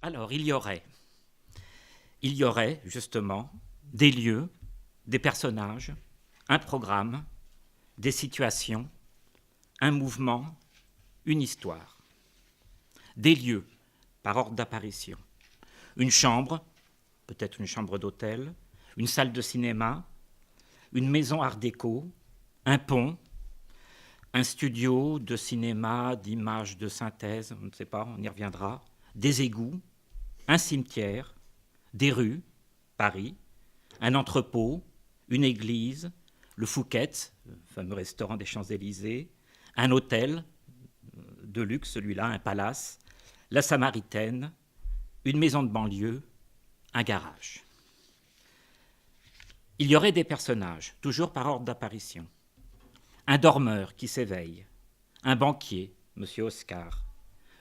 Alors, il y aurait justement des lieux, des personnages, un programme, des situations, un mouvement, une histoire. Des lieux, par ordre d'apparition. Une chambre, peut-être une chambre d'hôtel, une salle de cinéma, une maison art déco, un pont, un studio de cinéma, d'images de synthèse, on ne sait pas, on y reviendra, des égouts, un cimetière, des rues, Paris, un entrepôt, une église, le Fouquet's, le fameux restaurant des Champs-Élysées, un hôtel de luxe, celui-là, un palace, la Samaritaine, une maison de banlieue, un garage. Il y aurait des personnages, toujours par ordre d'apparition. Un dormeur qui s'éveille, un banquier, M. Oscar,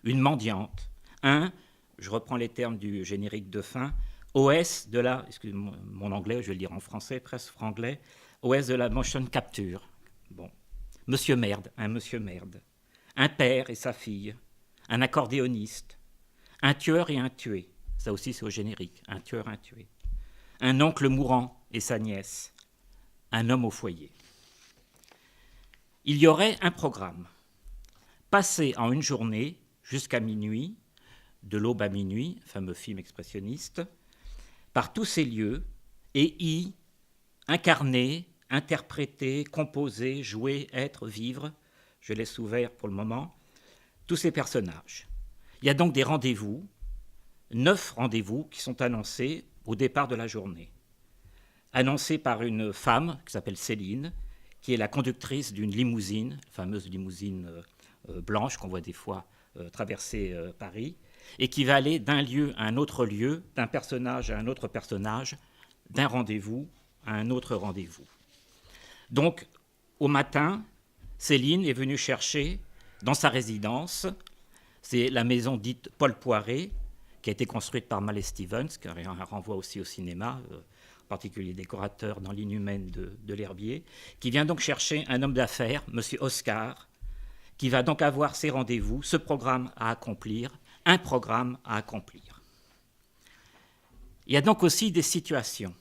une mendiante, je reprends les termes du générique de fin, OS de la, excusez-moi mon anglais, je vais le dire en français, presque franglais, OS de la motion capture. Bon. Monsieur Merde, un père et sa fille, un accordéoniste, un tueur et un tué, ça aussi c'est au générique, un tueur, un tué, un oncle mourant et sa nièce, un homme au foyer. Il y aurait un programme, passé en une journée jusqu'à minuit, de l'aube à minuit, fameux film expressionniste, par tous ces lieux, et y incarner, interpréter, composer, jouer, être, vivre, je laisse ouvert pour le moment, tous ces personnages. Il y a donc des rendez-vous, 9 rendez-vous qui sont annoncés au départ de la journée. Annoncés par une femme qui s'appelle Céline, qui est la conductrice d'une limousine, la fameuse limousine blanche qu'on voit des fois traverser Paris, et qui va aller d'un lieu à un autre lieu, d'un personnage à un autre personnage, d'un rendez-vous à un autre rendez-vous. Donc, au matin, Céline est venue chercher dans sa résidence, c'est la maison dite Paul Poiret, qui a été construite par Mallet Stevens, qui renvoie aussi au cinéma, en particulier décorateur dans l'Inhumaine de l'Herbier, qui vient donc chercher un homme d'affaires, M. Oscar, qui va donc avoir ses rendez-vous, ce programme à accomplir, un programme à accomplir. Il y a donc aussi des situations.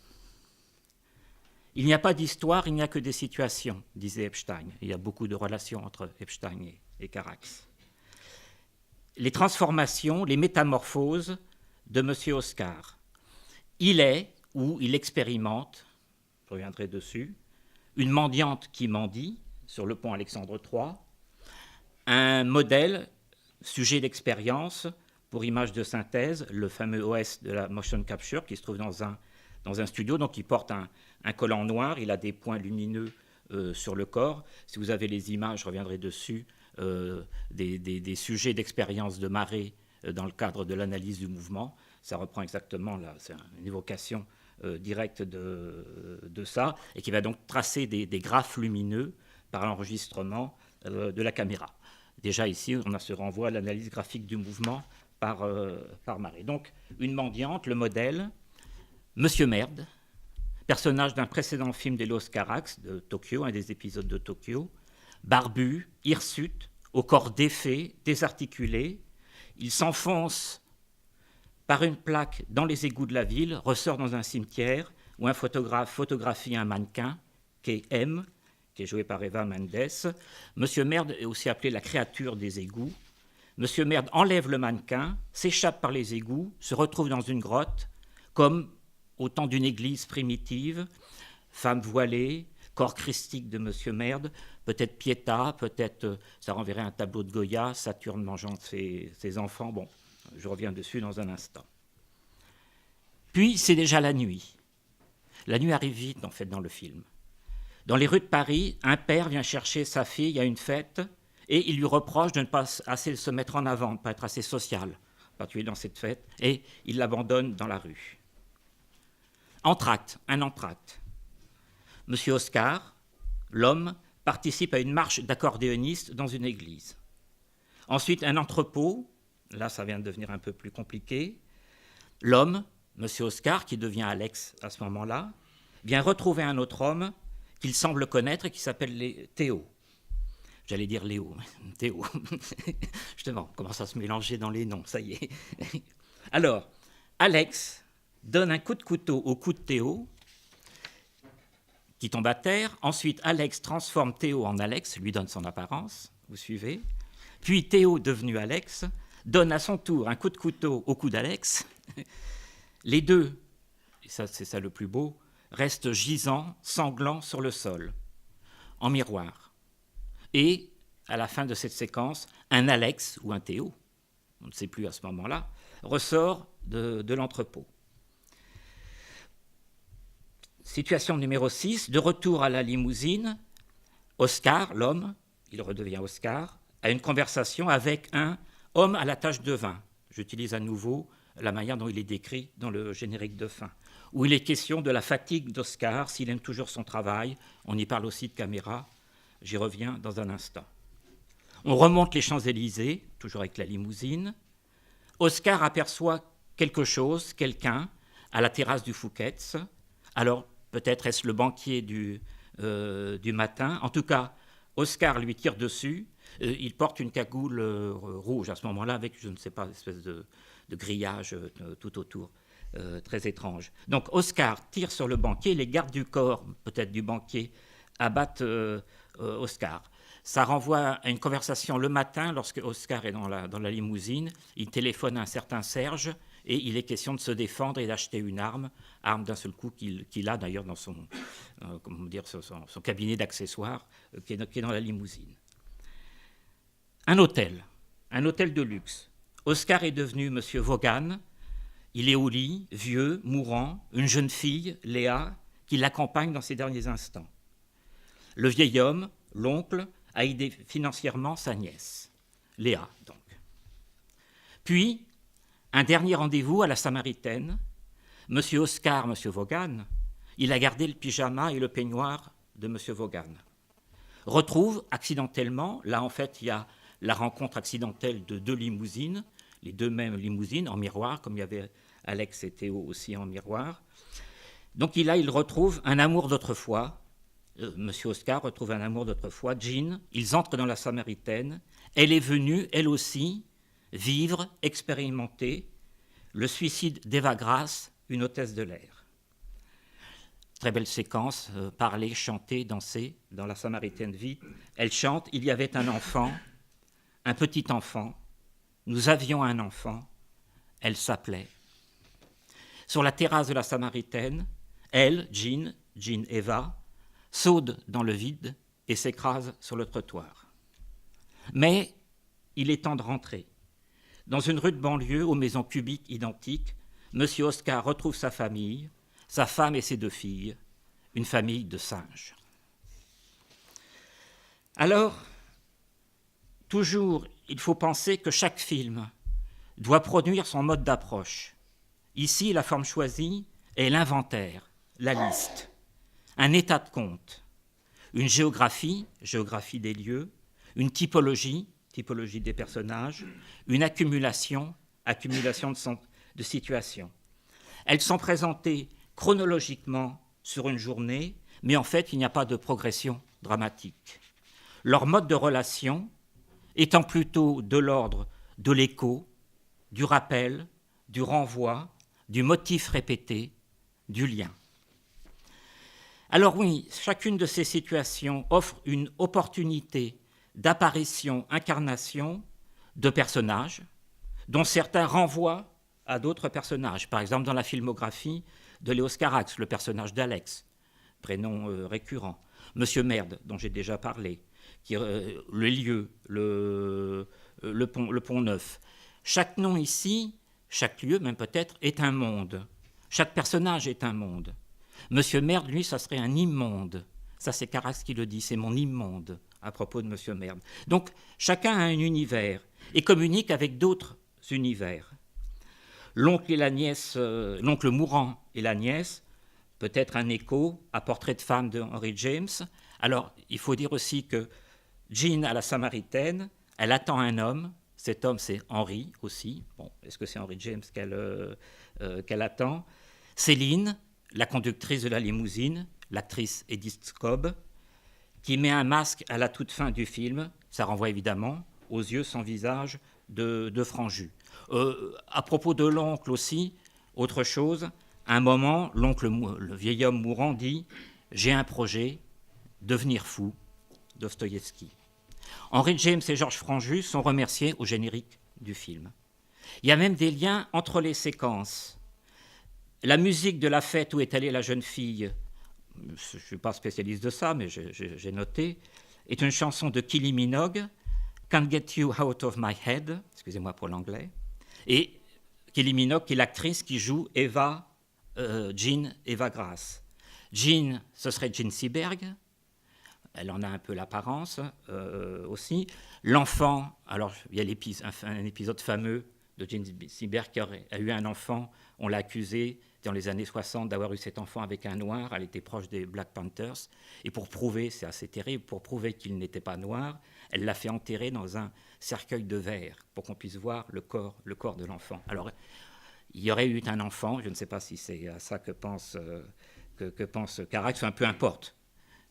Il n'y a pas d'histoire, il n'y a que des situations, disait Epstein. Il y a beaucoup de relations entre Epstein et Carax. Les transformations, les métamorphoses de M. Oscar. Il est, ou il expérimente, je reviendrai dessus, une mendiante qui mendie sur le pont Alexandre III, un modèle, sujet d'expérience pour image de synthèse, le fameux OS de la motion capture qui se trouve dans un studio, donc il porte un collant noir, il a des points lumineux sur le corps. Si vous avez les images, je reviendrai dessus, des sujets d'expérience de marée dans le cadre de l'analyse du mouvement. Ça reprend exactement, là, c'est une évocation directe de ça, et qui va donc tracer des graphes lumineux par l'enregistrement de la caméra. Déjà ici, on a ce renvoi à l'analyse graphique du mouvement par marée. Donc, une mendiante, le modèle, Monsieur Merde, personnage d'un précédent film d'Elos Carax, de Tokyo, un des épisodes de Tokyo, barbu, hirsute, au corps défait, désarticulé. Il s'enfonce par une plaque dans les égouts de la ville, ressort dans un cimetière où un photographe photographie un mannequin, qui est M, qui est joué par Eva Mendes. Monsieur Merde est aussi appelé la créature des égouts. Monsieur Merde enlève le mannequin, s'échappe par les égouts, se retrouve dans une grotte, comme au temps d'une église primitive, femme voilée, corps christique de Monsieur Merde, peut-être Pietà, peut-être, ça renverrait un tableau de Goya, Saturne mangeant ses enfants. Bon, je reviens dessus dans un instant. Puis, c'est déjà la nuit. La nuit arrive vite, en fait, dans le film. Dans les rues de Paris, un père vient chercher sa fille à une fête et il lui reproche de ne pas assez se mettre en avant, de ne pas être assez social, en particulier dans cette fête, et il l'abandonne dans la rue. Entracte, un entracte. Monsieur Oscar, l'homme, participe à une marche d'accordéonistes dans une église. Ensuite, un entrepôt, là ça vient de devenir un peu plus compliqué. L'homme, Monsieur Oscar, qui devient Alex à ce moment-là, vient retrouver un autre homme qu'il semble connaître et qui s'appelle Théo. J'allais dire Léo, Théo. Justement, on commence à se mélanger dans les noms, ça y est. Alors, Alex donne un coup de couteau au cou de Théo, qui tombe à terre. Ensuite, Alex transforme Théo en Alex, lui donne son apparence, vous suivez. Puis Théo, devenu Alex, donne à son tour un coup de couteau au cou d'Alex. Les deux, et ça c'est ça le plus beau, restent gisants, sanglants sur le sol, en miroir. Et, à la fin de cette séquence, un Alex ou un Théo, on ne sait plus à ce moment-là, ressort de l'entrepôt. Situation numéro 6, de retour à la limousine, Oscar, l'homme, il redevient Oscar, a une conversation avec un homme à la tache de vin. J'utilise à nouveau la manière dont il est décrit dans le générique de fin, où il est question de la fatigue d'Oscar, s'il aime toujours son travail. On y parle aussi de caméra, j'y reviens dans un instant. On remonte les Champs-Élysées, toujours avec la limousine. Oscar aperçoit quelque chose, quelqu'un, à la terrasse du Fouquet's. Alors, peut-être est-ce le banquier du matin. En tout cas, Oscar lui tire dessus. Il porte une cagoule rouge à ce moment-là, avec, je ne sais pas, une espèce de grillage tout autour, très étrange. Donc, Oscar tire sur le banquier. Les gardes du corps, peut-être du banquier, abattent Oscar. Ça renvoie à une conversation le matin, lorsque Oscar est dans la limousine. Il téléphone à un certain Serge, et il est question de se défendre et d'acheter une arme d'un seul coup qu'il a d'ailleurs dans son cabinet d'accessoires qui est dans la limousine. Un hôtel de luxe. Oscar est devenu Monsieur Vaughan. Il est au lit, vieux, mourant, une jeune fille, Léa, qui l'accompagne dans ses derniers instants. Le vieil homme, l'oncle, a aidé financièrement sa nièce, Léa donc. Puis, un dernier rendez-vous à la Samaritaine. Monsieur Oscar, Monsieur Vaughan, il a gardé le pyjama et le peignoir de Monsieur Vaughan. Retrouve accidentellement, là en fait il y a la rencontre accidentelle de deux limousines, les deux mêmes limousines en miroir, comme il y avait Alex et Théo aussi en miroir. Donc il retrouve un amour d'autrefois. Monsieur Oscar retrouve un amour d'autrefois, Jean. Ils entrent dans la Samaritaine. Elle est venue, elle aussi, vivre, expérimenter le suicide d'Eva Grace, une hôtesse de l'air. Très belle séquence, parler, chanter, danser dans la Samaritaine vie. Elle chante, il y avait un enfant, un petit enfant, nous avions un enfant, elle s'appelait. Sur la terrasse de la Samaritaine, elle, Jean Eva, saute dans le vide et s'écrase sur le trottoir. Mais il est temps de rentrer. Dans une rue de banlieue aux maisons cubiques identiques, M. Oscar retrouve sa famille, sa femme et ses deux filles, une famille de singes. Alors, toujours, il faut penser que chaque film doit produire son mode d'approche. Ici, la forme choisie est l'inventaire, la liste, un état de compte, une géographie des lieux, une typologie des personnages, une accumulation de situations. Elles sont présentées chronologiquement sur une journée, mais en fait, il n'y a pas de progression dramatique. Leur mode de relation étant plutôt de l'ordre de l'écho, du rappel, du renvoi, du motif répété, du lien. Alors oui, chacune de ces situations offre une opportunité d'apparition, incarnation de personnages, dont certains renvoient à d'autres personnages. Par exemple, dans la filmographie de Léos Carax, le personnage d'Alex, prénom récurrent. Monsieur Merde, dont j'ai déjà parlé, le lieu, le pont Neuf. Chaque nom ici, chaque lieu même peut-être, est un monde. Chaque personnage est un monde. Monsieur Merde, lui, ça serait un immonde. Ça, c'est Carax qui le dit, c'est mon immonde à propos de Monsieur Merde. Donc, chacun a un univers et communique avec d'autres univers. L'oncle mourant et la nièce, peut-être un écho à Portrait de femme de Henry James. Alors, il faut dire aussi que Jean, à la Samaritaine, elle attend un homme. Cet homme, c'est Henry aussi. Bon, est-ce que c'est Henry James qu'elle attend? Céline, la conductrice de la limousine, l'actrice Edith Cobb, qui met un masque à la toute fin du film. Ça renvoie évidemment aux yeux sans visage de Franju. À propos de l'oncle aussi, autre chose, à un moment, le vieil homme mourant dit « J'ai un projet, devenir fou », Dostoïevski. Henry James et Georges Franjus sont remerciés au générique du film. Il y a même des liens entre les séquences. La musique de la fête où est allée la jeune fille, je ne suis pas spécialiste de ça, mais j'ai noté, est une chanson de Kylie Minogue, Can't Get You Out of My Head, excusez-moi pour l'anglais, et Kylie Minogue qui est l'actrice qui joue Jean Eva Grass. Jean, ce serait Jean Seberg, elle en a un peu l'apparence aussi. L'enfant, alors il y a un épisode fameux de Jean Seberg qui a eu un enfant, on l'a accusé dans les années 60 d'avoir eu cet enfant avec un noir, elle était proche des Black Panthers, et pour prouver, c'est assez terrible, pour prouver qu'il n'était pas noir, elle l'a fait enterrer dans un cercueil de verre pour qu'on puisse voir le corps de l'enfant. Alors, il y aurait eu un enfant, je ne sais pas si c'est à ça que pense Carax, peu importe.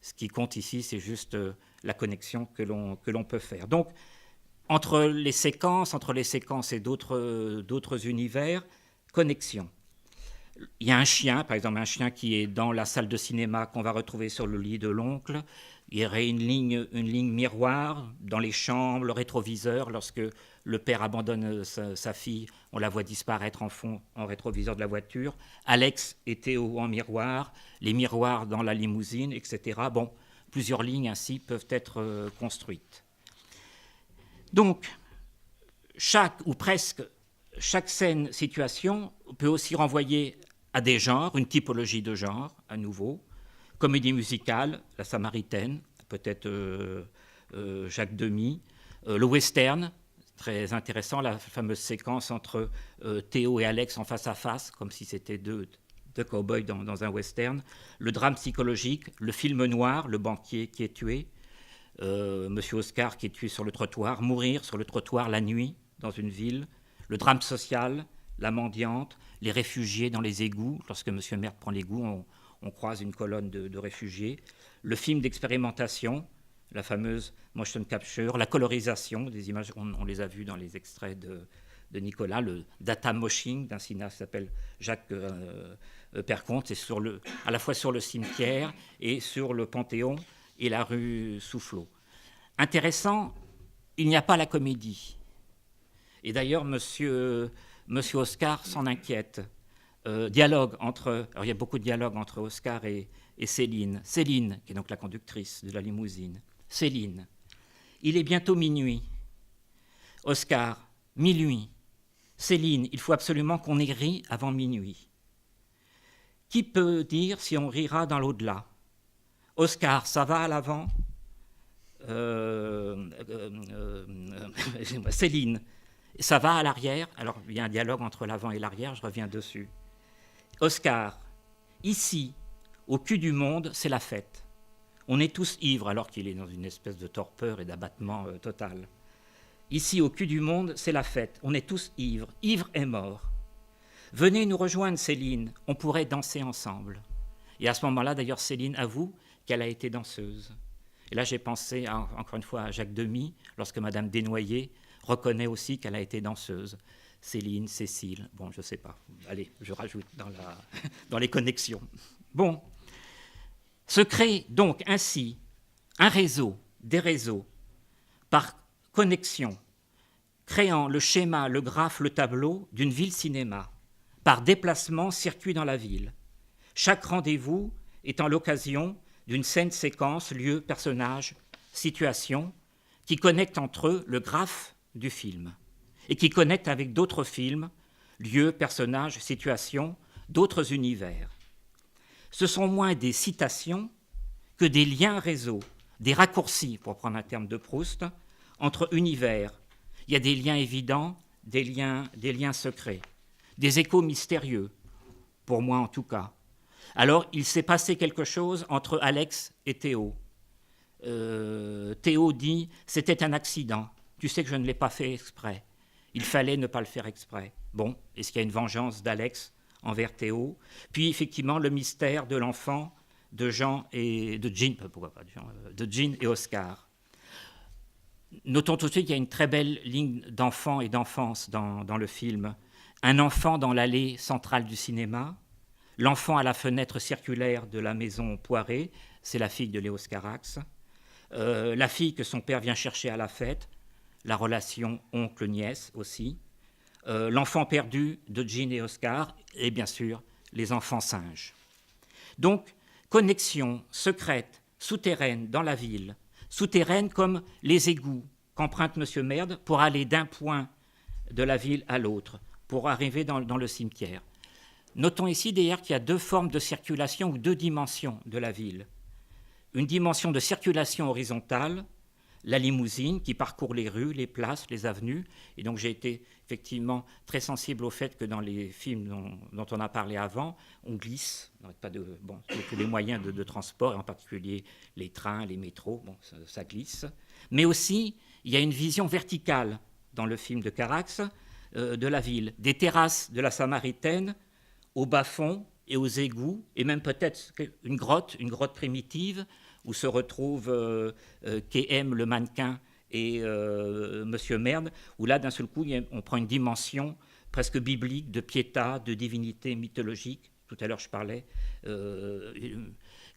Ce qui compte ici, c'est juste la connexion que l'on peut faire. Donc, entre les séquences et d'autres univers, connexion. Il y a un chien, par exemple un chien qui est dans la salle de cinéma qu'on va retrouver sur le lit de l'oncle. Il y aurait une ligne miroir dans les chambres, le rétroviseur. Lorsque le père abandonne sa fille, on la voit disparaître en fond, en rétroviseur de la voiture. Alex et Théo en miroir, les miroirs dans la limousine, etc. Bon, plusieurs lignes ainsi peuvent être construites. Donc, presque chaque scène, situation peut aussi renvoyer à des genres, une typologie de genre, à nouveau. Comédie musicale, La Samaritaine, peut-être Jacques Demy. Le western, très intéressant, la fameuse séquence entre Théo et Alex en face à face, comme si c'était deux cow-boys dans un western. Le drame psychologique, le film noir, le banquier qui est tué. Monsieur Oscar qui est tué sur le trottoir, mourir sur le trottoir la nuit dans une ville. Le drame social, la mendiante, les réfugiés dans les égouts. Lorsque Monsieur Merck prend l'égout, on croise une colonne de réfugiés. Le film d'expérimentation, la fameuse motion capture, la colorisation, des images, on les a vues dans les extraits de Nicolas, le data moshing d'un cinéaste qui s'appelle Jacques Perconte, c'est à la fois sur le cimetière et sur le Panthéon et la rue Soufflot. Intéressant, il n'y a pas la comédie. Et d'ailleurs, Monsieur Oscar s'en inquiète. Alors il y a beaucoup de dialogues entre Oscar et Céline. Céline, qui est donc la conductrice de la limousine. Céline, il est bientôt minuit. Oscar, minuit. Céline, il faut absolument qu'on ait ri avant minuit. Qui peut dire si on rira dans l'au-delà? Oscar, ça va à l'avant? Céline, ça va à l'arrière? Alors, il y a un dialogue entre l'avant et l'arrière, je reviens dessus. Oscar, ici, au cul du monde, c'est la fête. On est tous ivres, alors qu'il est dans une espèce de torpeur et d'abattement total. Ici, au cul du monde, c'est la fête. On est tous ivres, ivres et morts. Venez nous rejoindre, Céline, on pourrait danser ensemble. Et à ce moment-là, d'ailleurs, Céline avoue qu'elle a été danseuse. Et là, j'ai pensé, encore une fois, à Jacques Demy, lorsque Madame Desnoyers reconnaît aussi qu'elle a été danseuse. Céline, Cécile, bon, je ne sais pas. Allez, je rajoute dans les connexions. Bon, se crée donc ainsi un réseau, des réseaux, par connexion, créant le schéma, le graphe, le tableau d'une ville-cinéma, par déplacement, circuit dans la ville. Chaque rendez-vous étant l'occasion d'une scène-séquence, lieu, personnage, situation, qui connecte entre eux le graphe du film et qui connecte avec d'autres films, lieux, personnages, situations, d'autres univers. Ce sont moins des citations que des liens réseaux, des raccourcis, pour prendre un terme de Proust, entre univers. Il y a des liens évidents, des liens secrets, des échos mystérieux, pour moi en tout cas. Alors, il s'est passé quelque chose entre Alex et Théo. Théo dit « c'était un accident, tu sais que je ne l'ai pas fait exprès, il fallait ne pas le faire exprès ». Bon, est-ce qu'il y a une vengeance d'Alex envers Théo? Puis effectivement, le mystère de l'enfant de Jean et Oscar. Notons tout de suite qu'il y a une très belle ligne d'enfant et d'enfance dans le film. Un enfant dans l'allée centrale du cinéma, l'enfant à la fenêtre circulaire de la maison Poiré, c'est la fille de Léos Carax, la fille que son père vient chercher à la fête, la relation oncle-nièce aussi, l'enfant perdu de Jean et Oscar, et bien sûr les enfants singes. Donc, connexion secrète, souterraine dans la ville, souterraine comme les égouts qu'emprunte M. Merde pour aller d'un point de la ville à l'autre, pour arriver dans le cimetière. Notons ici d'ailleurs qu'il y a deux formes de circulation ou deux dimensions de la ville. Une dimension de circulation horizontale, la limousine qui parcourt les rues, les places, les avenues. Et donc j'ai été effectivement très sensible au fait que dans les films dont on a parlé avant, on glisse, pas de, tous les moyens de transport, et en particulier les trains, les métros, ça glisse. Mais aussi, il y a une vision verticale dans le film de Carax de la ville, des terrasses de la Samaritaine au bas-fond et aux égouts, et même peut-être une grotte primitive, où se retrouvent K.M. le mannequin et Monsieur Merde, où là, d'un seul coup, on prend une dimension presque biblique de piéta, de divinité mythologique. Tout à l'heure, je parlais.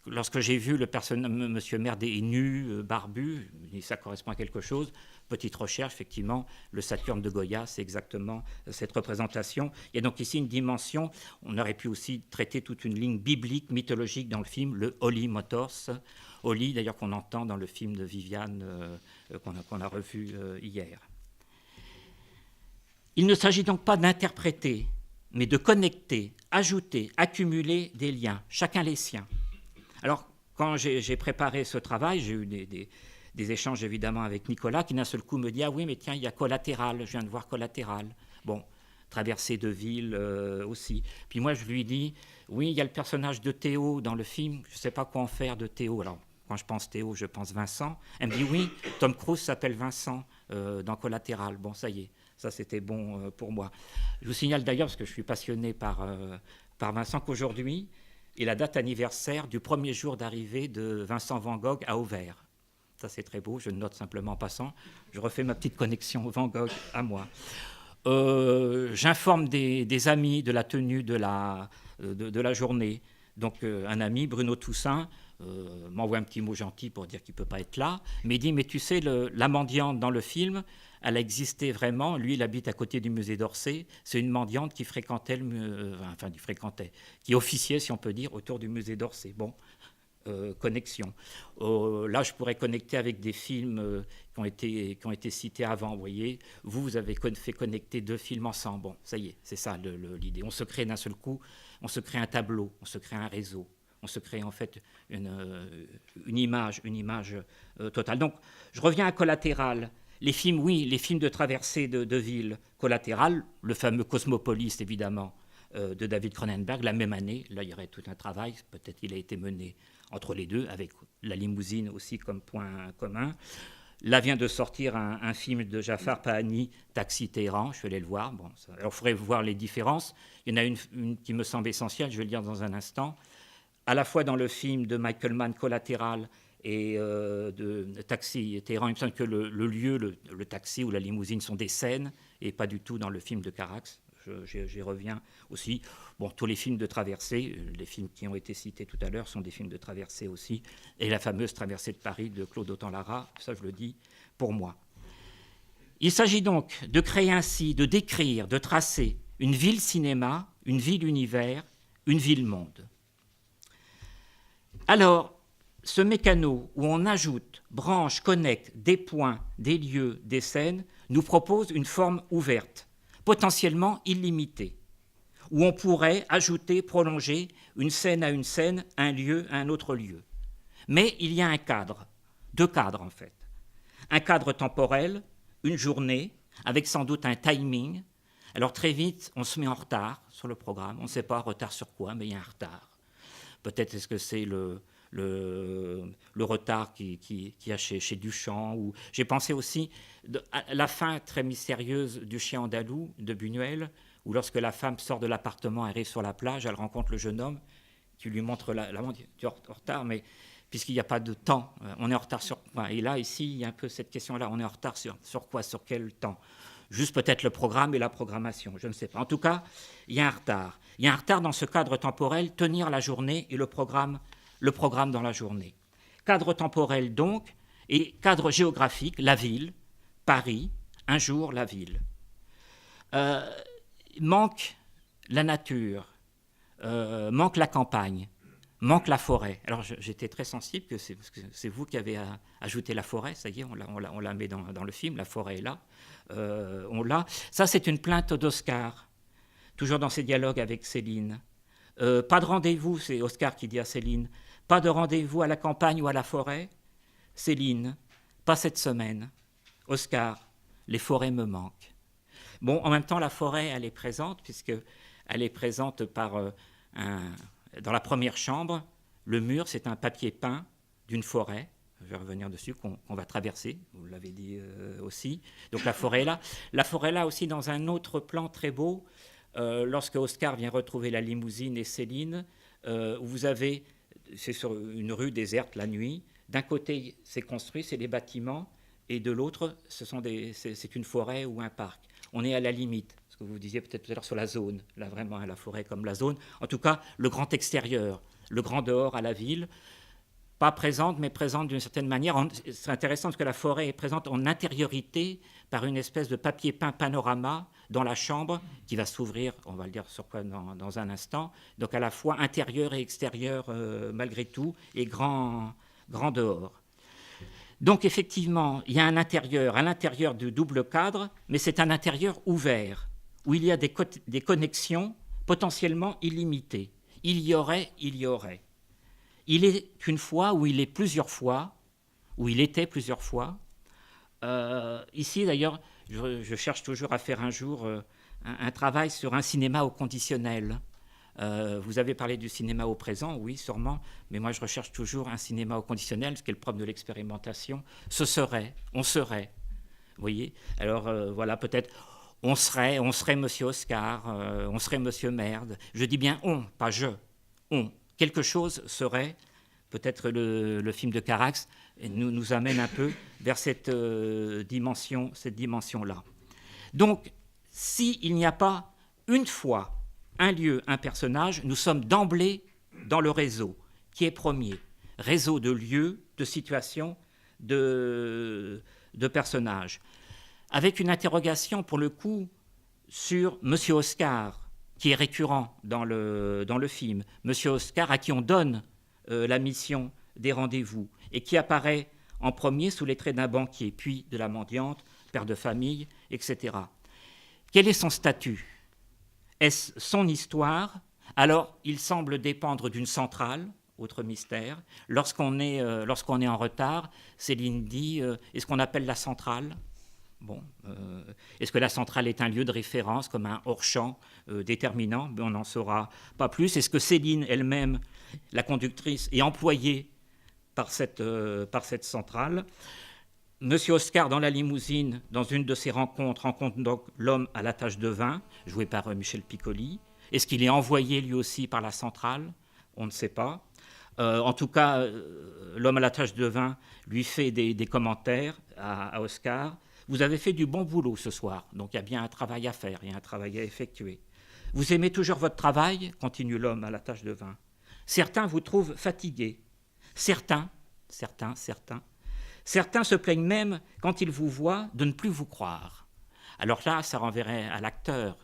Lorsque j'ai vu le personnage, Monsieur Merde est nu, barbu, ça correspond à quelque chose. Petite recherche, effectivement, le Saturne de Goya, c'est exactement cette représentation. Il y a donc ici une dimension, on aurait pu aussi traiter toute une ligne biblique, mythologique dans le film, le Holy Motors. Holy, d'ailleurs, qu'on entend dans le film de Viviane qu'on a revu hier. Il ne s'agit donc pas d'interpréter, mais de connecter, ajouter, accumuler des liens, chacun les siens. Alors, quand j'ai préparé ce travail, j'ai eu des échanges évidemment avec Nicolas, qui d'un seul coup me dit « Ah oui, mais tiens, il y a Collatéral, je viens de voir Collatéral. » Bon, Traversée de ville aussi. Puis moi, je lui dis « Oui, il y a le personnage de Théo dans le film, je ne sais pas quoi en faire de Théo. » Alors, quand je pense Théo, je pense Vincent. Elle me dit « Oui, Tom Cruise s'appelle Vincent dans Collatéral. » Bon, ça y est, ça c'était bon pour moi. Je vous signale d'ailleurs, parce que je suis passionné par Vincent, qu'aujourd'hui est la date anniversaire du premier jour d'arrivée de Vincent Van Gogh à Auvers. Ça, c'est très beau, je le note simplement en passant. Je refais ma petite connexion Van Gogh à moi. J'informe des amis de la tenue de la journée. Donc, un ami, Bruno Toussaint, m'envoie un petit mot gentil pour dire qu'il ne peut pas être là, mais il dit « Mais tu sais, la mendiante dans le film, elle a existé vraiment. Lui, il habite à côté du musée d'Orsay. C'est une mendiante qui fréquentait, qui officiait, si on peut dire, autour du musée d'Orsay. » Bon, connexion. Là, je pourrais connecter avec des films qui ont été cités avant. Vous voyez, vous avez fait connecter deux films ensemble. Bon, ça y est, c'est ça l'idée. On se crée d'un seul coup, on se crée un tableau, on se crée un réseau. On se crée en fait une image totale. Donc, je reviens à Collatéral. Les films, oui, les films de traversée de ville. Collatéral, le fameux Cosmopolis, évidemment, de David Cronenberg, la même année. Là, il y aurait tout un travail. Peut-être qu'il a été mené entre les deux, avec la limousine aussi comme point commun. Là vient de sortir un film de Jafar Pahani, Taxi Téhéran, je vais aller le voir. Bon, alors, il faudrait voir les différences. Il y en a une qui me semble essentielle, je vais le dire dans un instant. À la fois dans le film de Michael Mann, Collatéral, et de Taxi Téhéran, il me semble que le lieu, le taxi ou la limousine sont des scènes, et pas du tout dans le film de Carax. J'y reviens aussi. Bon, tous les films de traversée, les films qui ont été cités tout à l'heure sont des films de traversée aussi. Et la fameuse Traversée de Paris de Claude Autant-Lara, ça je le dis pour moi. Il s'agit donc de créer ainsi, de décrire, de tracer une ville-cinéma, une ville-univers, une ville-monde. Alors, ce mécano où on ajoute, branche, connecte des points, des lieux, des scènes, nous propose une forme ouverte, potentiellement illimitée, où on pourrait ajouter, prolonger une scène à une scène, un lieu à un autre lieu. Mais il y a un cadre, deux cadres en fait. Un cadre temporel, une journée, avec sans doute un timing. Alors très vite, on se met en retard sur le programme, on ne sait pas retard sur quoi, mais il y a un retard. Peut-être est-ce que c'est le retard qu'il y a chez Duchamp. Ou... J'ai pensé aussi à la fin très mystérieuse du Chien andalou de Buñuel, où lorsque la femme sort de l'appartement, arrive sur la plage, elle rencontre le jeune homme qui lui montre la montre, tu es en retard, mais puisqu'il n'y a pas de temps. On est en retard sur quoi? Et là, ici, il y a un peu cette question-là. On est en retard sur quoi? Sur quel temps? Juste peut-être le programme et la programmation, je ne sais pas. En tout cas, il y a un retard. Il y a un retard dans ce cadre temporel, tenir la journée et le programme dans la journée. Cadre temporel donc, et cadre géographique, la ville, Paris, un jour la ville. Manque la nature, manque la campagne, manque la forêt. Alors j'étais très sensible parce que c'est vous qui avez ajouté la forêt, ça y est, on la met dans le film, la forêt est là. On l'a. Ça, c'est une plainte d'Oscar, toujours dans ses dialogues avec Céline. Pas de rendez-vous, c'est Oscar qui dit à Céline, pas de rendez-vous à la campagne ou à la forêt. Céline, pas cette semaine. Oscar, les forêts me manquent. Bon, en même temps, la forêt, elle est présente, puisqu'elle est présente dans la première chambre. Le mur, c'est un papier peint d'une forêt. Je vais revenir dessus, qu'on va traverser, vous l'avez dit aussi. Donc la forêt est là. La forêt est là aussi dans un autre plan très beau, lorsque Oscar vient retrouver la limousine et Céline, vous avez, c'est sur une rue déserte la nuit, d'un côté c'est construit, c'est des bâtiments, et de l'autre c'est une forêt ou un parc. On est à la limite, ce que vous disiez peut-être tout à l'heure sur la zone, là vraiment la forêt comme la zone. En tout cas, le grand extérieur, le grand dehors à la ville, pas présente, mais présente d'une certaine manière. C'est intéressant parce que la forêt est présente en intériorité par une espèce de papier peint panorama dans la chambre qui va s'ouvrir, on va le dire sur quoi dans un instant. Donc à la fois intérieur et extérieur malgré tout, et grand dehors. Donc effectivement, il y a un intérieur, à l'intérieur du double cadre, mais c'est un intérieur ouvert, où il y a des connexions potentiellement illimitées. Il y aurait. Il est une fois, ou il est plusieurs fois, ou il était plusieurs fois. Ici, d'ailleurs, je cherche toujours à faire un jour un travail sur un cinéma au conditionnel. Vous avez parlé du cinéma au présent, oui, sûrement, mais moi je recherche toujours un cinéma au conditionnel, ce qui est le propre de l'expérimentation. On serait, vous voyez. Alors voilà, peut-être, on serait Monsieur Oscar, on serait Monsieur Merde. Je dis bien on, pas je, on. Quelque chose serait, peut-être le film de Carax nous amène un peu vers cette dimension-là. Donc, s'il n'y a pas une fois un lieu, un personnage, nous sommes d'emblée dans le réseau, qui est premier. Réseau de lieux, de situations, de personnages. Avec une interrogation, pour le coup, sur Monsieur Oscar, qui est récurrent dans le film. Monsieur Oscar, à qui on donne la mission des rendez-vous, et qui apparaît en premier sous les traits d'un banquier, puis de la mendiante, père de famille, etc. Quel est son statut? Est-ce son histoire? Alors, il semble dépendre d'une centrale, autre mystère. Lorsqu'on est en retard, Céline dit est-ce qu'on appelle la centrale? Bon, est-ce que la centrale est un lieu de référence, comme un hors-champ déterminant? On n'en saura pas plus. Est-ce que Céline elle-même, la conductrice, est employée par cette centrale? Monsieur Oscar, dans la limousine, dans une de ses rencontre donc l'homme à la tache de vin, joué par Michel Piccoli. Est-ce qu'il est envoyé lui aussi par la centrale? On ne sait pas. En tout cas, l'homme à la tache de vin lui fait des commentaires à Oscar. Vous avez fait du bon boulot ce soir, donc il y a bien un travail à faire, il y a un travail à effectuer. Vous aimez toujours votre travail, continue l'homme à la tache de vin. Certains vous trouvent fatigué. Certains se plaignent même, quand ils vous voient, de ne plus vous croire. Alors là, ça renverrait à l'acteur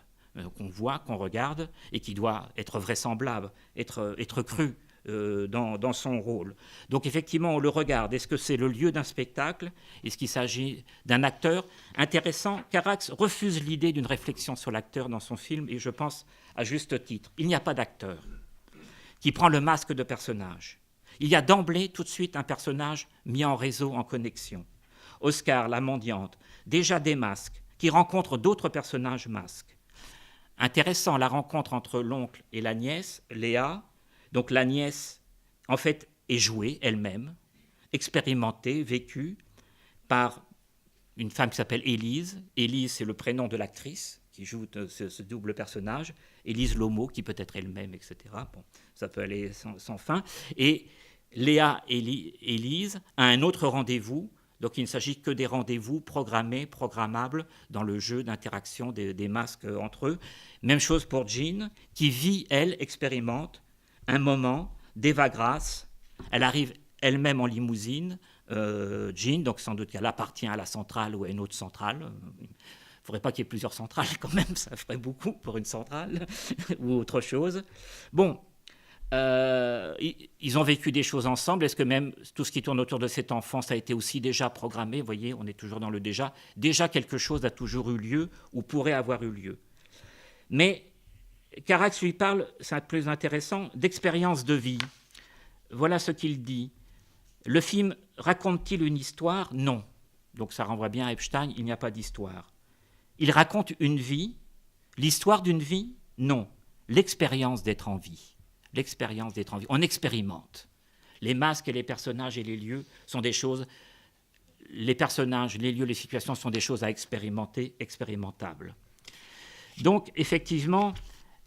qu'on voit, qu'on regarde, et qui doit être vraisemblable, être cru dans son rôle. Donc effectivement, on le regarde. Est-ce que c'est le lieu d'un spectacle? Est-ce qu'il s'agit d'un acteur? Intéressant, Carax refuse l'idée d'une réflexion sur l'acteur dans son film, et je pense à juste titre. Il n'y a pas d'acteur qui prend le masque de personnage. Il y a d'emblée, tout de suite, un personnage mis en réseau, en connexion. Oscar, la mendiante, déjà des masques, qui rencontre d'autres personnages masques. Intéressant, la rencontre entre l'oncle et la nièce, Léa. Donc la nièce, en fait, est jouée elle-même, expérimentée, vécue par une femme qui s'appelle Élise. Élise, c'est le prénom de l'actrice qui joue ce double personnage. Élise Lomo, qui peut être elle-même, etc. Bon, ça peut aller sans fin. Et Léa et Lise a un autre rendez-vous. Donc il ne s'agit que des rendez-vous programmés, programmables dans le jeu d'interaction des masques entre eux. Même chose pour Jean, qui vit, elle, expérimente un moment d'Eva Grace. Elle arrive elle-même en limousine, Jean, donc sans doute qu'elle appartient à la centrale ou à une autre centrale. Il ne faudrait pas qu'il y ait plusieurs centrales quand même, ça ferait beaucoup pour une centrale ou autre chose. Bon, ils ont vécu des choses ensemble. Est-ce que même tout ce qui tourne autour de cet enfant, ça a été aussi déjà programmé? Vous voyez, on est toujours dans le déjà. Déjà, quelque chose a toujours eu lieu ou pourrait avoir eu lieu. Mais Carax lui parle, c'est plus intéressant, d'expérience de vie. Voilà ce qu'il dit. Le film raconte-t-il une histoire? Non. Donc ça renvoie bien à Epstein, il n'y a pas d'histoire. Il raconte une vie. L'histoire d'une vie? Non. L'expérience d'être en vie. L'expérience d'être en vie. On expérimente. Les masques et les personnages et les lieux sont des choses. Les personnages, les lieux, les situations sont des choses à expérimenter, expérimentables. Donc, effectivement,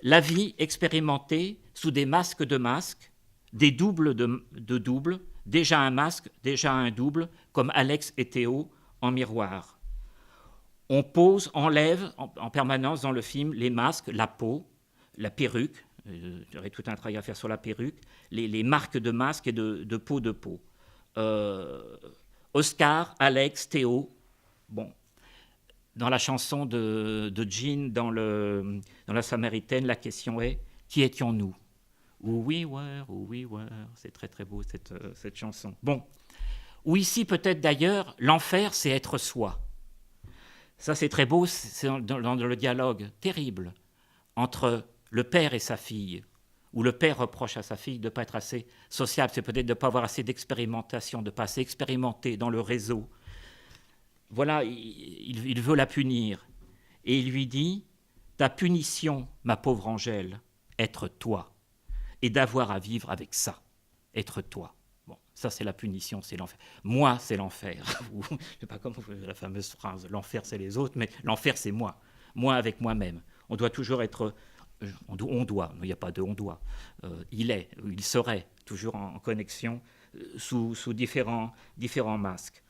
la vie expérimentée sous des masques de masques, des doubles de doubles, déjà un masque, déjà un double, comme Alex et Théo en miroir. On pose, enlève en permanence dans le film les masques, la peau, la perruque. J'aurais tout un travail à faire sur la perruque, les marques de masques et de peau de peau. Oscar, Alex, Théo. Bon, dans la chanson de Jean, dans La Samaritaine, la question est « Qui étions-nous » Who we were, who we were. C'est très très beau cette chanson. Bon, ou ici peut-être d'ailleurs, l'enfer c'est être soi. Ça c'est très beau, c'est dans le dialogue terrible entre le père et sa fille, où le père reproche à sa fille de ne pas être assez sociable, c'est peut-être de ne pas avoir assez d'expérimentation, de ne pas assez expérimenter dans le réseau. Voilà, il veut la punir. Et il lui dit, ta punition, ma pauvre Angèle, être toi, et d'avoir à vivre avec ça, être toi. Bon, ça c'est la punition, c'est l'enfer. Moi, c'est l'enfer. Je ne sais pas comment la fameuse phrase, l'enfer c'est les autres, mais l'enfer c'est moi avec moi-même. On doit toujours être... il n'y a pas de on doit, il serait toujours en connexion sous différents masques.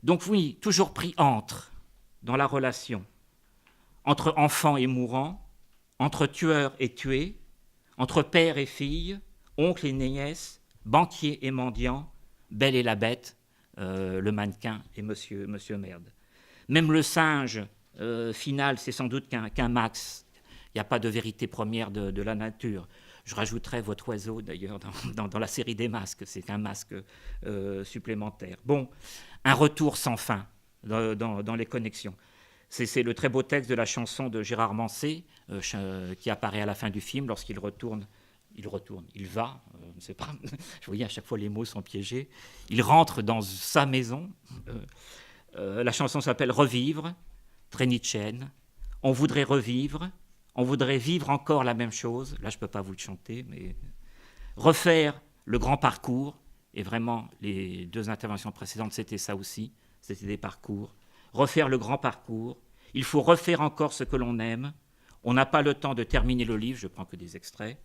Donc oui, toujours pris dans la relation, entre enfant et mourant, entre tueur et tué, entre père et fille, oncle et nièce, banquier et mendiant, Belle et la Bête, le mannequin et monsieur Merde. Même le singe final, c'est sans doute qu'un max. Il n'y a pas de vérité première de la nature. Je rajouterais votre oiseau, d'ailleurs, dans la série des masques. C'est un masque supplémentaire. Bon, un retour sans fin dans les connexions. C'est le très beau texte de la chanson de Gérard Manset, qui apparaît à la fin du film, lorsqu'il retourne, il va, je ne sais pas, je voyais à chaque fois les mots sont piégés, il rentre dans sa maison. La chanson s'appelle « Revivre », très nietzschéenne. On voudrait revivre, on voudrait vivre encore la même chose. Là, je ne peux pas vous le chanter, mais refaire le grand parcours. Et vraiment, les deux interventions précédentes, c'était ça aussi. C'était des parcours. Refaire le grand parcours. Il faut refaire encore ce que l'on aime. On n'a pas le temps de terminer le livre, je prends que des extraits.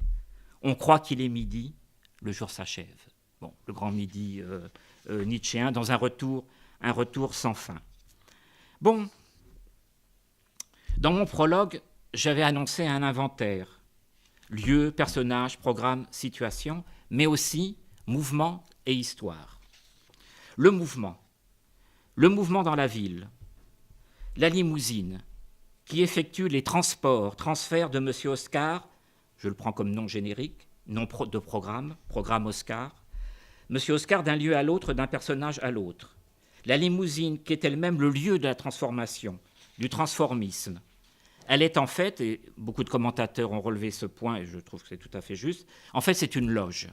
On croit qu'il est midi, le jour s'achève. Bon, le grand midi nietzschéen, dans un retour sans fin. Bon, dans mon prologue, j'avais annoncé un inventaire. Lieu, personnage, programme, situation, mais aussi mouvement et histoire. Le mouvement dans la ville, la limousine qui effectue les transferts de M. Oscar, je le prends comme nom générique, nom de programme Oscar, M. Oscar d'un lieu à l'autre, d'un personnage à l'autre. La limousine qui est elle-même le lieu de la transformation, du transformisme. Elle est en fait, et beaucoup de commentateurs ont relevé ce point, et je trouve que c'est tout à fait juste, en fait c'est une loge.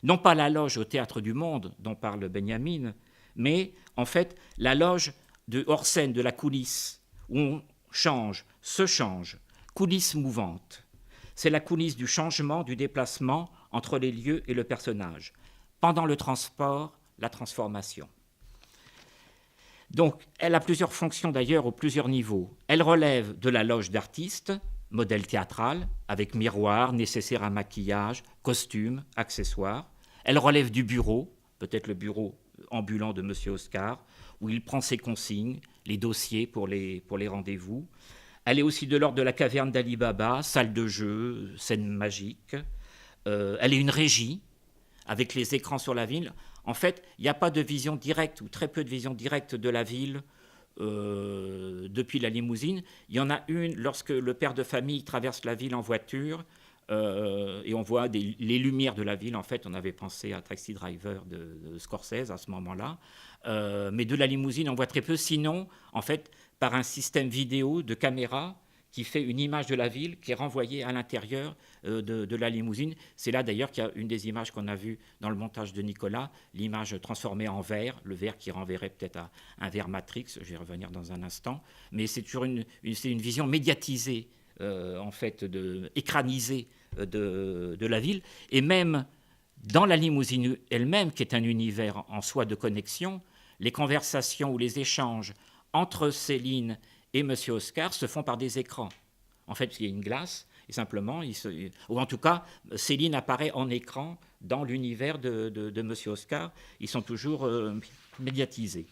Non pas la loge au Théâtre du Monde, dont parle Benjamin, mais en fait la loge de hors scène, de la coulisse, où on se change, coulisse mouvante. C'est la coulisse du changement, du déplacement entre les lieux et le personnage. Pendant le transport, la transformation. Donc, elle a plusieurs fonctions d'ailleurs, aux plusieurs niveaux. Elle relève de la loge d'artiste, modèle théâtral, avec miroir, nécessaire à maquillage, costume, accessoires. Elle relève du bureau, peut-être le bureau ambulant de M. Oscar, où il prend ses consignes, les dossiers pour les rendez-vous. Elle est aussi de l'ordre de la caverne d'Ali Baba, salle de jeu, scène magique. Elle est une régie, avec les écrans sur la ville. En fait, il n'y a pas de vision directe, ou très peu de vision directe de la ville depuis la limousine. Il y en a une lorsque le père de famille traverse la ville en voiture, et on voit les lumières de la ville. En fait, on avait pensé à Taxi Driver de Scorsese à ce moment-là. Mais de la limousine, on voit très peu. Sinon, en fait, par un système vidéo de caméra qui fait une image de la ville qui est renvoyée à l'intérieur de la limousine. C'est là d'ailleurs qu'il y a une des images qu'on a vues dans le montage de Nicolas, l'image transformée en verre, le verre qui renverrait peut-être à un verre Matrix, je vais y revenir dans un instant, mais c'est toujours une vision médiatisée, en fait, écranisée de la ville, et même dans la limousine elle-même, qui est un univers en soi de connexion, les conversations ou les échanges entre Céline et M. Oscar se font par des écrans. En fait, il y a une glace, et simplement, ou en tout cas, Céline apparaît en écran dans l'univers de M. Oscar. Ils sont toujours médiatisés.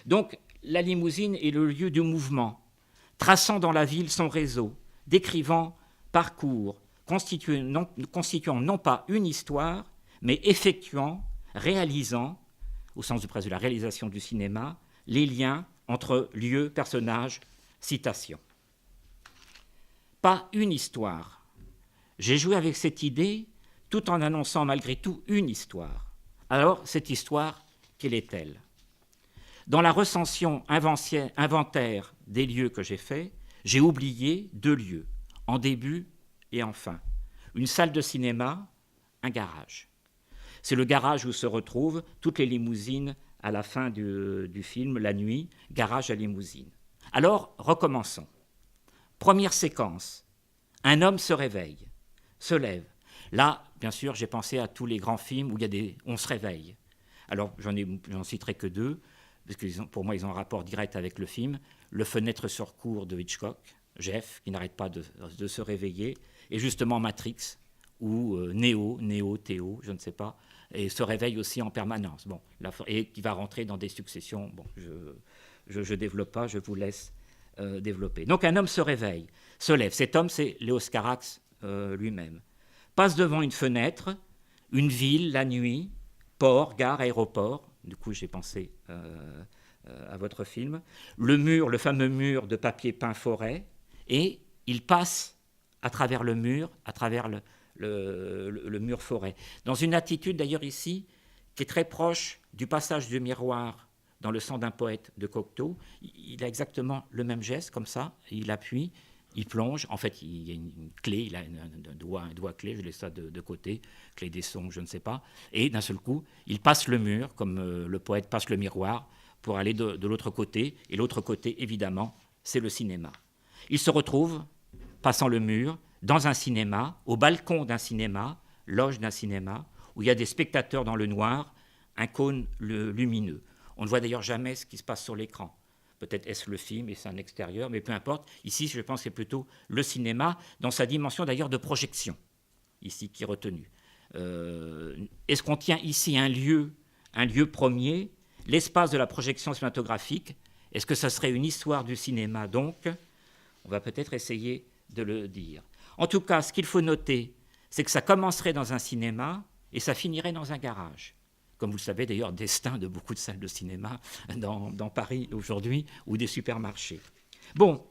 Donc, la limousine est le lieu du mouvement, traçant dans la ville son réseau, décrivant parcours, constituant non pas une histoire, mais effectuant, réalisant, au sens du presque de la réalisation du cinéma, les liens entre lieux, personnages, citations. Pas une histoire. J'ai joué avec cette idée tout en annonçant malgré tout une histoire. Alors, cette histoire, quelle est-elle ? Dans la recension inventaire des lieux que j'ai fait, j'ai oublié 2 lieux, en début et en fin. Une salle de cinéma, un garage. C'est le garage où se retrouvent toutes les limousines à la fin du film, la nuit, garage à limousine. Alors, recommençons. Première séquence. Un homme se réveille, se lève. Là, bien sûr, j'ai pensé à tous les grands films où on se réveille. Alors, j'en citerai que 2, parce que pour moi, ils ont un rapport direct avec le film. Le Fenêtre sur cour de Hitchcock, Jeff, qui n'arrête pas de se réveiller, et justement Matrix, ou Néo, Théo, je ne sais pas, et se réveille aussi en permanence. Bon, et qui va rentrer dans des successions. Bon, je développe pas, je vous laisse développer. Donc un homme se réveille, se lève. Cet homme, c'est Léos Carax lui-même. Passe devant une fenêtre, une ville, la nuit, port, gare, aéroport. Du coup, j'ai pensé à votre film. Le mur, le fameux mur de papier peint forêt, et il passe à travers le mur, à travers le mur forêt. Dans une attitude d'ailleurs ici qui est très proche du passage du miroir dans Le sang d'un poète de Cocteau. Il a exactement le même geste comme ça, il appuie, il plonge. En fait, il y a une clé, il a un doigt clé, je laisse ça de côté, clé des sons, je ne sais pas. Et d'un seul coup, il passe le mur, comme le poète passe le miroir, pour aller de l'autre côté. Et l'autre côté, évidemment, c'est le cinéma. Il se retrouve, passant le mur, dans un cinéma, au balcon d'un cinéma, loge d'un cinéma, où il y a des spectateurs dans le noir, un cône lumineux. On ne voit d'ailleurs jamais ce qui se passe sur l'écran. Peut-être est-ce le film et c'est un extérieur, mais peu importe. Ici, je pense que c'est plutôt le cinéma, dans sa dimension d'ailleurs de projection, ici qui est retenue. Est-ce qu'on tient ici un lieu premier, l'espace de la projection cinématographique? Est-ce que ça serait une histoire du cinéma, donc? On va peut-être essayer de le dire. En tout cas, ce qu'il faut noter, c'est que ça commencerait dans un cinéma et ça finirait dans un garage. Comme vous le savez d'ailleurs, destin de beaucoup de salles de cinéma dans Paris aujourd'hui ou des supermarchés. Bon,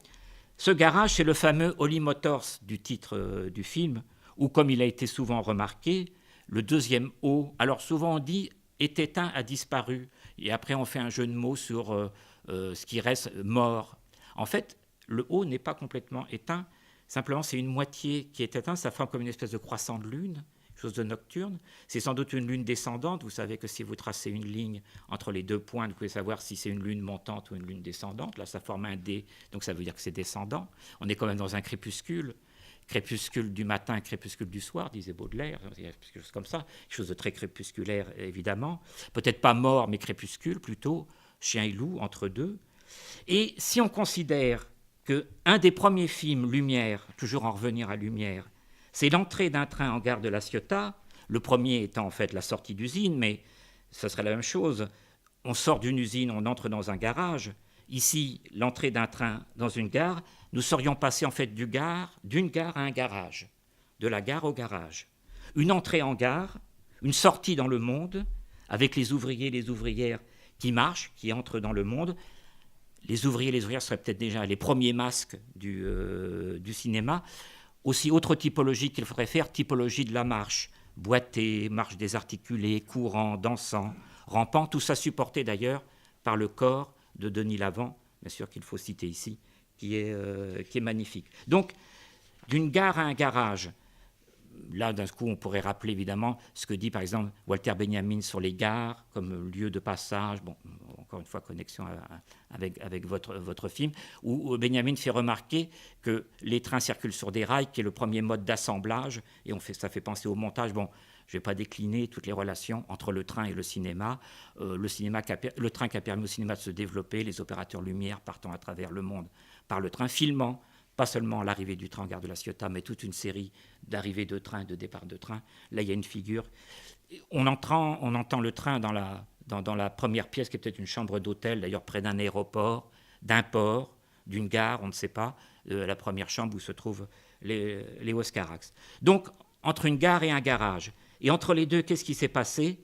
ce garage, c'est le fameux Holly Motors du titre du film, où, comme il a été souvent remarqué, le deuxième O, alors souvent on dit est éteint, a disparu, et après on fait un jeu de mots sur ce qui reste mort. En fait, le O n'est pas complètement éteint, simplement c'est une moitié qui est éteinte, ça forme comme une espèce de croissant de lune, chose de nocturne. C'est sans doute une lune descendante. Vous savez que si vous tracez une ligne entre les 2 points, vous pouvez savoir si c'est une lune montante ou une lune descendante. Là, ça forme un D, donc ça veut dire que c'est descendant. On est quand même dans un crépuscule du matin, crépuscule du soir, disait Baudelaire, quelque chose comme ça, quelque chose de très crépusculaire, évidemment. Peut-être pas mort, mais crépuscule, plutôt, chien et loup, entre deux. Et si on considère qu'un des premiers films Lumière, toujours en revenir à Lumière, c'est l'entrée d'un train en gare de La Ciotat, Le premier étant en fait la sortie d'usine, mais ça serait la même chose. On sort d'une usine, on entre dans un garage. Ici, l'entrée d'un train dans une gare, nous serions passés en fait d'une gare à un garage, de la gare au garage. Une entrée en gare, une sortie dans le monde, avec les ouvriers et les ouvrières qui marchent, qui entrent dans le monde. Les ouvriers et les ouvrières seraient peut-être déjà les premiers masques du cinéma. Aussi, autre typologie qu'il faudrait faire, typologie de la marche. Boitée, marche désarticulée, courant, dansant, rampant, tout ça supporté d'ailleurs par le corps de Denis Lavant, bien sûr qu'il faut citer ici, qui est magnifique. Donc, d'une gare à un garage, là, d'un coup, on pourrait rappeler évidemment ce que dit par exemple Walter Benjamin sur les gares comme lieu de passage. Bon, encore une fois, connexion avec votre film, où Benjamin fait remarquer que les trains circulent sur des rails, qui est le premier mode d'assemblage, et ça fait penser au montage. Bon, je ne vais pas décliner toutes les relations entre le train et le cinéma. Le train qui a permis au cinéma de se développer, les opérateurs lumière partant à travers le monde par le train, filmant pas seulement l'arrivée du train en gare de la Ciotat, mais toute une série d'arrivées de train, de départs de train. Là, il y a une figure. On entend le train dans la première pièce, qui est peut-être une chambre d'hôtel, d'ailleurs près d'un aéroport, d'un port, d'une gare, on ne sait pas, la première chambre où se trouvent les Oscarax. Donc, entre une gare et un garage. Et entre les deux, qu'est-ce qui s'est passé ?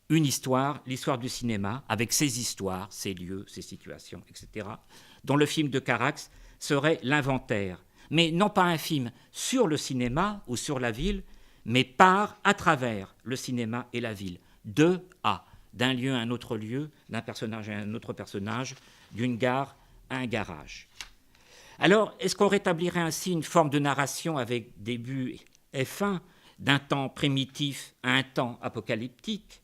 Une histoire, l'histoire du cinéma, avec ses histoires, ses lieux, ses situations, etc., dont le film de Carax serait l'inventaire. Mais non pas un film sur le cinéma ou sur la ville, mais à travers le cinéma et la ville. D'un lieu à un autre lieu, d'un personnage à un autre personnage, d'une gare à un garage. Alors, est-ce qu'on rétablirait ainsi une forme de narration avec début et fin, d'un temps primitif à un temps apocalyptique,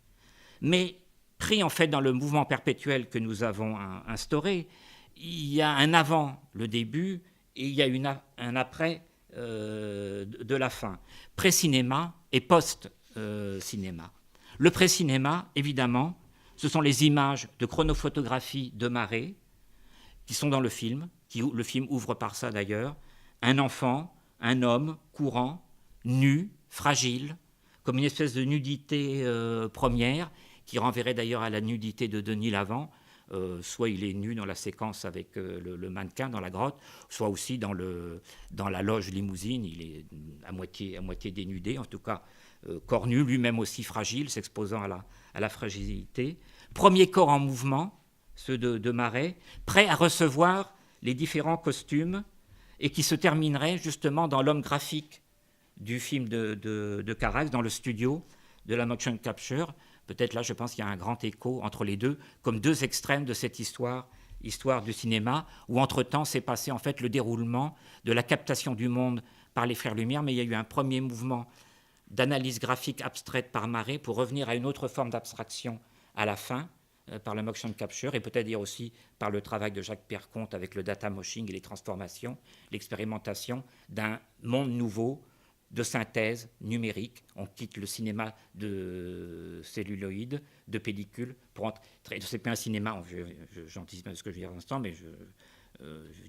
mais pris en fait dans le mouvement perpétuel que nous avons instauré? Il y a un avant le début et il y a un après de la fin. Pré-cinéma et post-cinéma. Le pré-cinéma, évidemment, ce sont les images de chronophotographie de Marais qui sont dans le film. Le film ouvre par ça d'ailleurs. Un enfant, un homme courant, nu, fragile, comme une espèce de nudité première qui renverrait d'ailleurs à la nudité de Denis Lavant. Soit il est nu dans la séquence avec le mannequin dans la grotte, soit aussi dans la loge limousine, il est à moitié dénudé, en tout cas corps nu, lui-même aussi fragile, s'exposant à la fragilité. Premier corps en mouvement, ceux de Marais, prêt à recevoir les différents costumes, et qui se terminerait justement dans l'homme graphique du film de Carax, dans le studio de la motion capture. Peut-être là, je pense qu'il y a un grand écho entre les deux, comme deux extrêmes de cette histoire du cinéma, où entre-temps s'est passé en fait le déroulement de la captation du monde par les Frères Lumière, mais il y a eu un premier mouvement d'analyse graphique abstraite par Marais pour revenir à une autre forme d'abstraction à la fin, par la motion capture, et peut-être dire aussi par le travail de Jacques-Pierre Comte avec le data moshing et les transformations, l'expérimentation d'un monde nouveau, de synthèse numérique. On quitte le cinéma de celluloïd, de pellicule, pour entrer. C'est plus un cinéma, j'anticipe ce que je vais dire à l'instant, mais je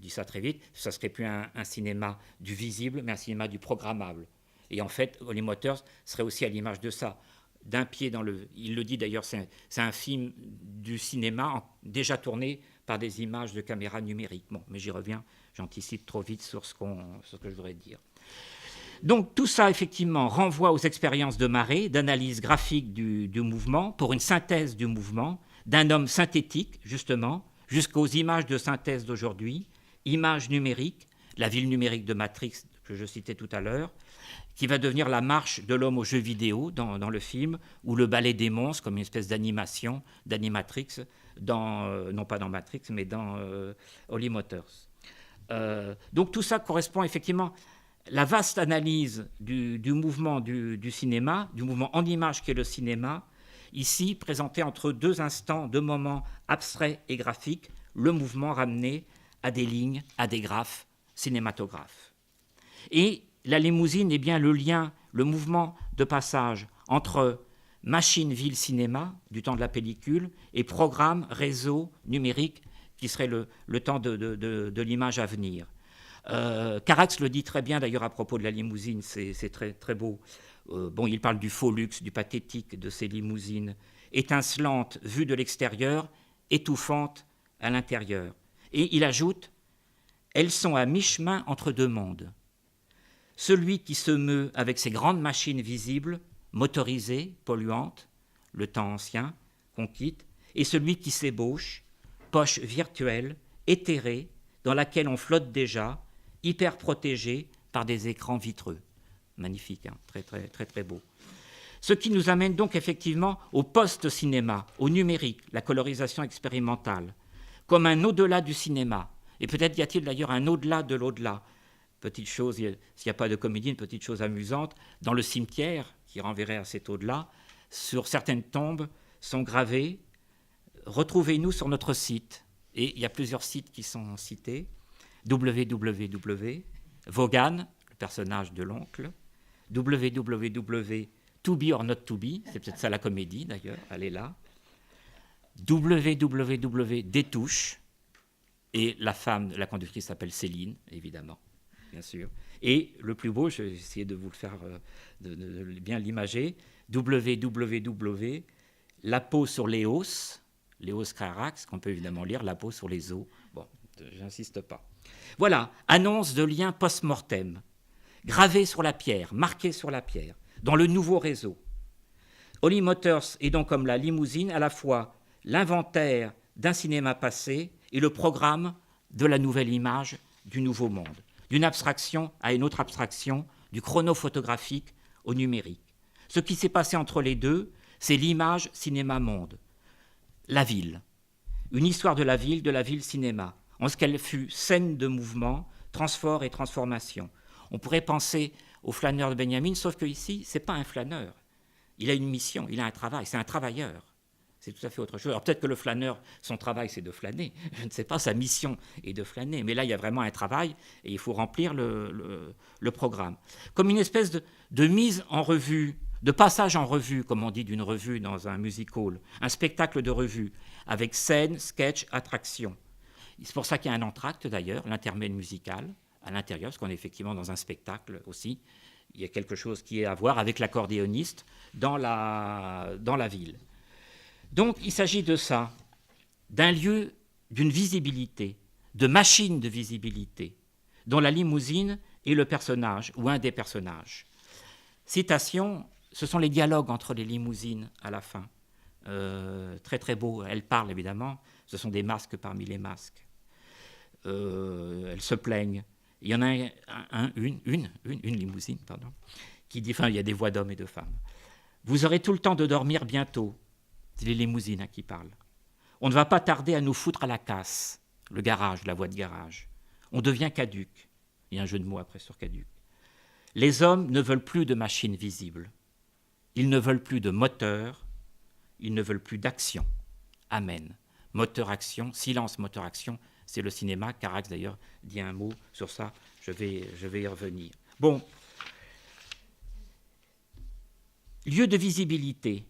dis ça très vite. Ça serait plus un cinéma du visible, mais un cinéma du programmable. Et en fait, Holly Motors serait aussi à l'image de ça. D'un pied dans le. Il le dit d'ailleurs, c'est un film du cinéma déjà tourné par des images de caméra numérique. Bon, mais j'y reviens, j'anticipe trop vite sur ce que je voudrais dire. Donc tout ça, effectivement, renvoie aux expériences de Marais, d'analyse graphique du mouvement, pour une synthèse du mouvement, d'un homme synthétique, justement, jusqu'aux images de synthèse d'aujourd'hui, images numériques, la ville numérique de Matrix, que je citais tout à l'heure, qui va devenir la marche de l'homme au jeu vidéo dans le film, ou le ballet des monstres, comme une espèce d'animation, d'animatrix, non pas dans Matrix, mais dans Holly Motors. Donc tout ça correspond effectivement... La vaste analyse du mouvement du cinéma, du mouvement en image qu'est le cinéma, ici présenté entre deux instants, deux moments abstraits et graphiques, le mouvement ramené à des lignes, à des graphes cinématographes. Et la limousine est bien le lien, le mouvement de passage entre machine, ville, cinéma, du temps de la pellicule, et programme, réseau, numérique, qui serait le temps de l'image à venir. Carax le dit très bien d'ailleurs à propos de la limousine, c'est très, très beau. Il parle du faux luxe, du pathétique de ces limousines, étincelantes vues de l'extérieur, étouffantes à l'intérieur. Et il ajoute « Elles sont à mi-chemin entre deux mondes. Celui qui se meut avec ses grandes machines visibles, motorisées, polluantes, le temps ancien, qu'on quitte, et celui qui s'ébauche, poche virtuelle, éthérée, dans laquelle on flotte déjà, hyper protégé par des écrans vitreux. » Magnifique, hein, très, très, très, très beau. Ce qui nous amène donc effectivement au post-cinéma, au numérique, la colorisation expérimentale, comme un au-delà du cinéma. Et peut-être y a-t-il d'ailleurs un au-delà de l'au-delà. Petite chose, s'il n'y a pas de comédie, une petite chose amusante, dans le cimetière, qui renverrait à cet au-delà, sur certaines tombes sont gravées « Retrouvez-nous sur notre site ». Et il y a plusieurs sites qui sont cités. www, Vaughan, le personnage de l'oncle, www, To Be or Not To Be, c'est peut-être ça la comédie d'ailleurs, elle est là, www, Détouche, et la femme, la conductrice s'appelle Céline, évidemment, bien sûr. Et le plus beau, je vais essayer de vous le faire, de bien l'imager, www, La peau sur Léos Carax, qu'on peut évidemment lire, La peau sur les os. Bon, j'insiste pas. Voilà, annonce de liens post-mortem, gravé sur la pierre, marqué sur la pierre, dans le nouveau réseau. Holly Motors est donc comme la limousine à la fois l'inventaire d'un cinéma passé et le programme de la nouvelle image du nouveau monde, d'une abstraction à une autre abstraction, du chronophotographique au numérique. Ce qui s'est passé entre les deux, c'est l'image cinéma-monde, la ville. Une histoire de la ville cinéma, en ce qu'elle fut scène de mouvement, transport et transformation. On pourrait penser au flâneur de Benjamin, sauf qu'ici, ce n'est pas un flâneur. Il a une mission, il a un travail, c'est un travailleur. C'est tout à fait autre chose. Alors peut-être que le flâneur, son travail, c'est de flâner. Je ne sais pas, sa mission est de flâner. Mais là, il y a vraiment un travail et il faut remplir le programme. Comme une espèce de mise en revue, de passage en revue, comme on dit d'une revue dans un music hall, un spectacle de revue, avec scène, sketch, attraction. C'est pour ça qu'il y a un entracte d'ailleurs, l'intermède musical, à l'intérieur, parce qu'on est effectivement dans un spectacle aussi. Il y a quelque chose qui est à voir avec l'accordéoniste dans la ville. Donc il s'agit de ça, d'un lieu, d'une visibilité, de machine de visibilité, dont la limousine est le personnage ou un des personnages. Citation, ce sont les dialogues entre les limousines à la fin. Très très beau, elles parlent évidemment, ce sont des masques parmi les masques. Elles se plaignent. Il y en a une limousine, pardon, qui dit, enfin il y a des voix d'hommes et de femmes. Vous aurez tout le temps de dormir bientôt. C'est les limousines qui parlent. On ne va pas tarder à nous foutre à la casse, le garage, la voie de garage. On devient caduc. Il y a un jeu de mots après sur caduc. Les hommes ne veulent plus de machines visibles. Ils ne veulent plus de moteur. Ils ne veulent plus d'action. Amen. Moteur-action, silence, moteur-action, c'est le cinéma. Carax, d'ailleurs, dit un mot sur ça. Je vais y revenir. Bon. Lieu de visibilité.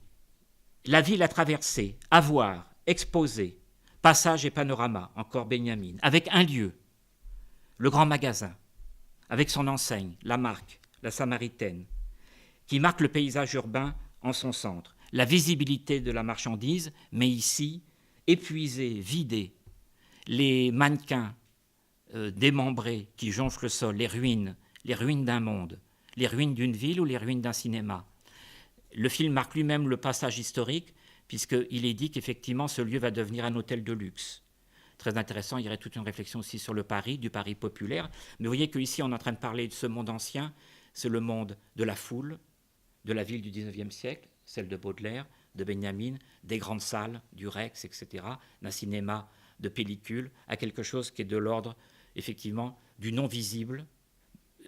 La ville à traverser, à voir, exposer, passage et panorama, encore Benjamin, avec un lieu, le grand magasin, avec son enseigne, la marque, la Samaritaine, qui marque le paysage urbain en son centre. La visibilité de la marchandise, mais ici, épuisée, vidée, les mannequins démembrés qui jonchent le sol, les ruines d'un monde, les ruines d'une ville ou les ruines d'un cinéma. Le film marque lui-même le passage historique, puisqu'il est dit qu'effectivement, ce lieu va devenir un hôtel de luxe. Très intéressant, il y aurait toute une réflexion aussi sur le Paris, du Paris populaire. Mais vous voyez qu'ici, on est en train de parler de ce monde ancien, c'est le monde de la foule, de la ville du XIXe siècle, celle de Baudelaire, de Benjamin, des grandes salles, du Rex, etc., d'un cinéma de pellicule, à quelque chose qui est de l'ordre, effectivement, du non-visible.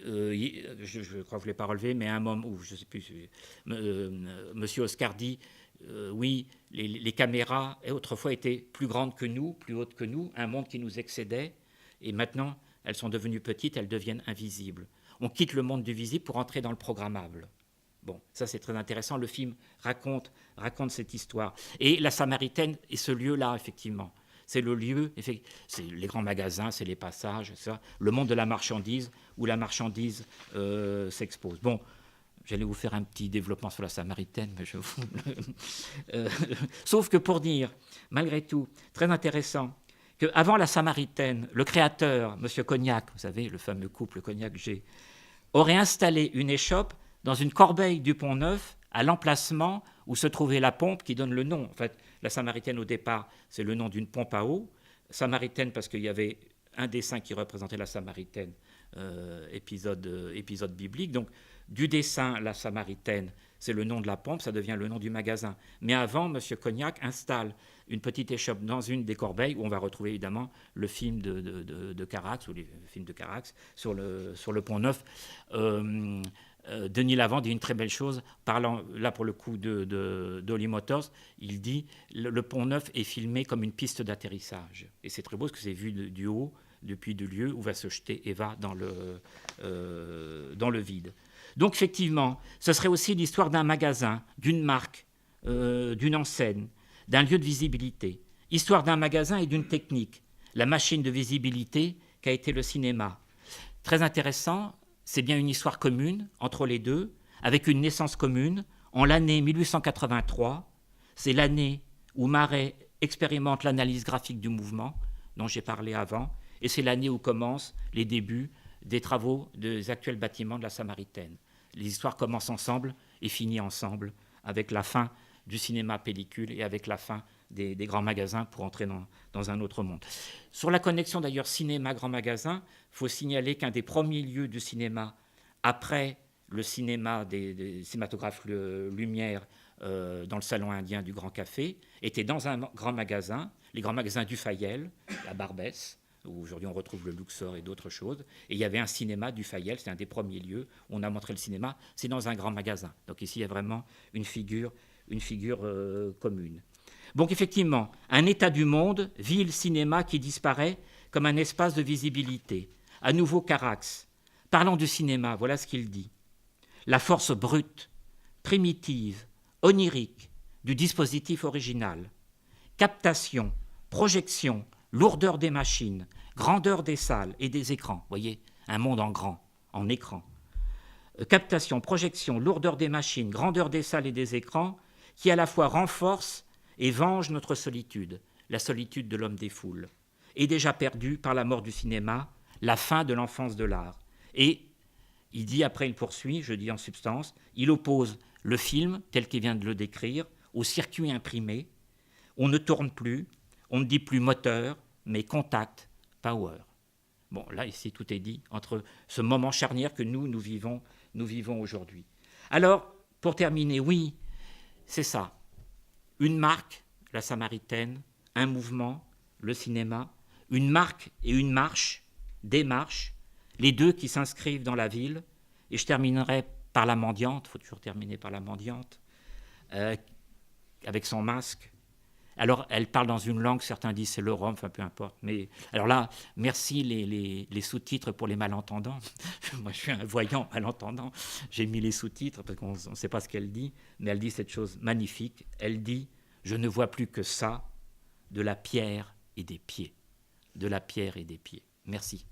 Je crois que je ne l'ai pas relevé, mais à un moment où, je ne sais plus, Monsieur Oscar dit, oui, les caméras autrefois étaient plus grandes que nous, plus hautes que nous, un monde qui nous excédait, et maintenant, elles sont devenues petites, elles deviennent invisibles. On quitte le monde du visible pour entrer dans le programmable. Bon, ça c'est très intéressant, le film raconte cette histoire. Et la Samaritaine est ce lieu-là, effectivement. C'est le lieu, c'est les grands magasins, c'est les passages, ça, le monde de la marchandise, où la marchandise s'expose. Bon, J'allais vous faire un petit développement sur la Samaritaine, mais je vous... Sauf que pour dire, malgré tout, très intéressant, qu'avant la Samaritaine, le créateur, M. Cognac, vous savez, le fameux couple Cognac-G, aurait installé une échoppe dans une corbeille du Pont-Neuf à l'emplacement où se trouvait la pompe qui donne le nom. En fait, la Samaritaine, au départ, c'est le nom d'une pompe à eau. Samaritaine parce qu'il y avait un dessin qui représentait la Samaritaine, épisode biblique. Donc, du dessin, la Samaritaine, c'est le nom de la pompe, ça devient le nom du magasin. Mais avant, M. Cognac installe une petite échoppe dans une des corbeilles où on va retrouver évidemment le film de Carax, ou les films de Carax, sur le Pont-Neuf. Denis Lavant dit une très belle chose, parlant là pour le coup d'Holly Motors, il dit le Pont-Neuf est filmé comme une piste d'atterrissage. Et c'est très beau parce que c'est vu du haut, depuis le lieu où va se jeter Eva dans le vide. Donc effectivement, ce serait aussi l'histoire d'un magasin, d'une marque, d'une enseigne, d'un lieu de visibilité. Histoire d'un magasin et d'une technique, la machine de visibilité qu'a été le cinéma. Très intéressant, c'est bien une histoire commune entre les deux, avec une naissance commune. En l'année 1883, c'est l'année où Marais expérimente l'analyse graphique du mouvement, dont j'ai parlé avant, et c'est l'année où commencent les débuts des travaux des actuels bâtiments de la Samaritaine. Les histoires commencent ensemble et finissent ensemble, avec la fin du cinéma pellicule et avec la fin des grands magasins pour entrer dans un autre monde. Sur la connexion d'ailleurs cinéma-grand magasin, il faut signaler qu'un des premiers lieux du cinéma, après le cinéma des cinématographes Lumière dans le salon indien du Grand Café, était dans un grand magasin, les grands magasins du Fayel, à Barbès, où aujourd'hui on retrouve le Luxor et d'autres choses. Et il y avait un cinéma du Fayel, c'est un des premiers lieux où on a montré le cinéma, c'est dans un grand magasin. Donc ici, il y a vraiment une figure commune. Donc effectivement, un état du monde, ville, cinéma qui disparaît comme un espace de visibilité. À nouveau Carax, parlant du cinéma, voilà ce qu'il dit. La force brute, primitive, onirique du dispositif original. Captation, projection, lourdeur des machines, grandeur des salles et des écrans. Vous voyez, un monde en grand, en écran. Captation, projection, lourdeur des machines, grandeur des salles et des écrans, qui à la fois renforce et venge notre solitude, la solitude de l'homme des foules, est déjà perdue par la mort du cinéma, la fin de l'enfance de l'art. Et il dit, après il poursuit, je dis en substance, il oppose le film, tel qu'il vient de le décrire, au circuit imprimé. On ne tourne plus, on ne dit plus moteur, mais contact, power. Bon, là, ici, tout est dit entre ce moment charnière que nous vivons aujourd'hui. Alors, pour terminer, oui, c'est ça. Une marque, la Samaritaine, un mouvement, le cinéma, une marque et une marche, des marches, les deux qui s'inscrivent dans la ville. Et je terminerai par la mendiante, il faut toujours terminer par la mendiante, avec son masque. Alors, elle parle dans une langue, certains disent c'est le rhum, enfin peu importe. Mais alors là, merci les sous-titres pour les malentendants. Moi, je suis un voyant malentendant. J'ai mis les sous-titres parce qu'on ne sait pas ce qu'elle dit, mais elle dit cette chose magnifique. Elle dit « Je ne vois plus que ça, de la pierre et des pieds. » De la pierre et des pieds. Merci.